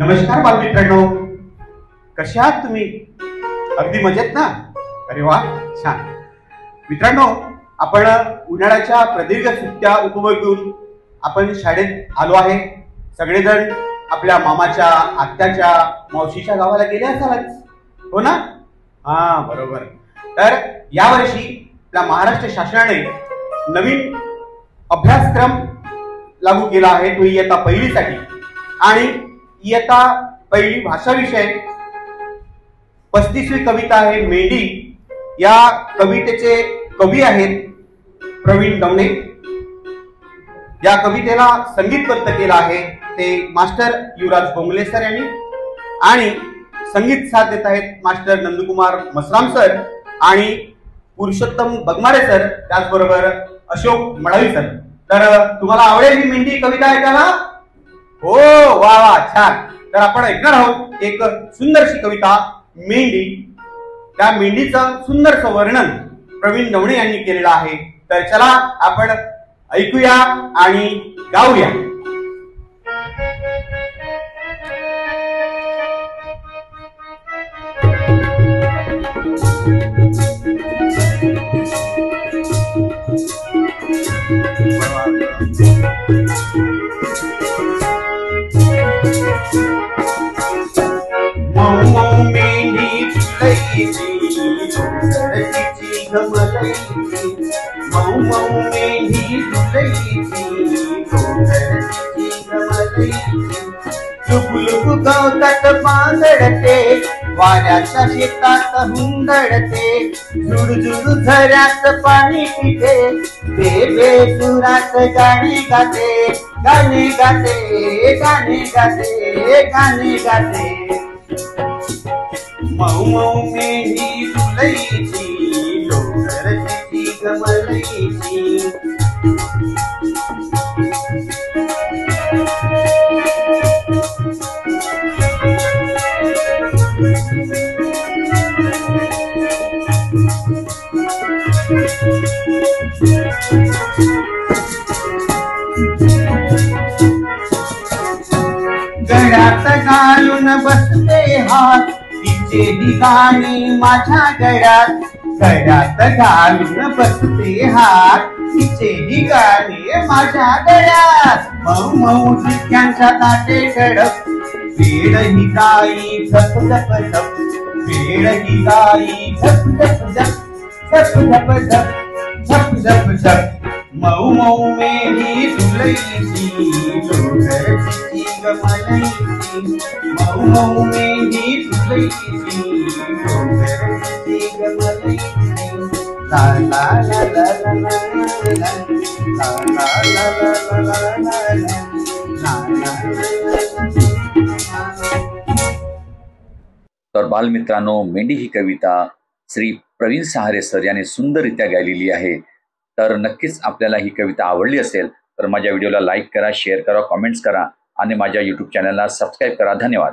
नमस्कार बालमित्रांनो, कशा आहात तुम्ही? अगदी मजेत ना? अरे वा, छान. मित्रांनो, आपण उन्हाळ्याच्या प्रदीर्घ सुट्ट्या उपभोगून आपण शाळेत आलो आहे. सगळेजण आपल्या मामाच्या, आत्याच्या, मावशीच्या गावाला गेले असालच, हो ना? हा, बरोबर. तर यावर्षी आपल्या महाराष्ट्र शासनाने नवीन अभ्यासक्रम लागू केला आहे, तो इयत्ता पहिलीसाठी. आणि इयत्ता पहिली भाषा विषय 35वी कविता आहे मेंढी. या कवितेचे कवी आहेत प्रवीण दमणे. या कवितेला संगीतबद्ध केलं आहे ते मास्टर युवराज गोंगले सर यांनी, आणि संगीत साथ देत आहेत मास्टर नंदकुमार मसराम सर आणि पुरुषोत्तम बगमारे सर, त्याचबरोबर अशोक मडावी सर. तर तुम्हाला आवडेल ही मेंढी कविता ऐकायला? हो, वा वा, छान. तर आपण ऐकणार आहोत एक सुंदरशी कविता मेंढी. त्या मेंढीचं सुंदरसं वर्णन प्रवीण दमणे यांनी केलेलं आहे. तर चला आपण ऐकूया आणि गाऊया. मऊ मेंढी तुलईची डोंगरची गमलईची, मऊ मऊ मेंढी तुलईची डोंगरची गमलईची. लुकलुक गवतात पांघडते, वाऱ्याच्या शेतात हुंदडते, झुडझुड झऱ्यात पाणी पिते, बेबे सुरात गाणी गाते, गाणे गाते, गाणे गाते, गाणे गाते. मऊ मऊ मेंढी तुलईची डोंगरची गमलईची. गळ्यात घालून बसते हात, तिचेही गाणी माझ्या गळ्यात. गळ्यात घालून बसते हात, तिचेही गाणी माझ्या गळ्यात. मऊ मऊ चिक्क्यांच्या ताटे कडक, वेळ ही गाई झप झप झप, वेळ ही गाई झप झप झप, झप झप झप, झप झप झप. मऊ मऊ मेंढी तुलईची डोंगरची गमलईची, मऊ मऊ मेंढी तुलईची डोंगरची गमलईची. ला ला ला ला ला ला ला, ला ला ला ला ला ला ला. तर बालमित्रांनो, मेंढी ही कविता श्री प्रवीण सहारे सर यांनी सुंदररित्या गायलेली आहे. तर नक्कीच आपल्याला ही कविता आवडली असेल तर माझ्या व्हिडिओला लाईक करा, शेअर करा, कमेंट्स करा आणि माझ्या यूट्यूब चॅनलला सबस्क्राईब करा. धन्यवाद.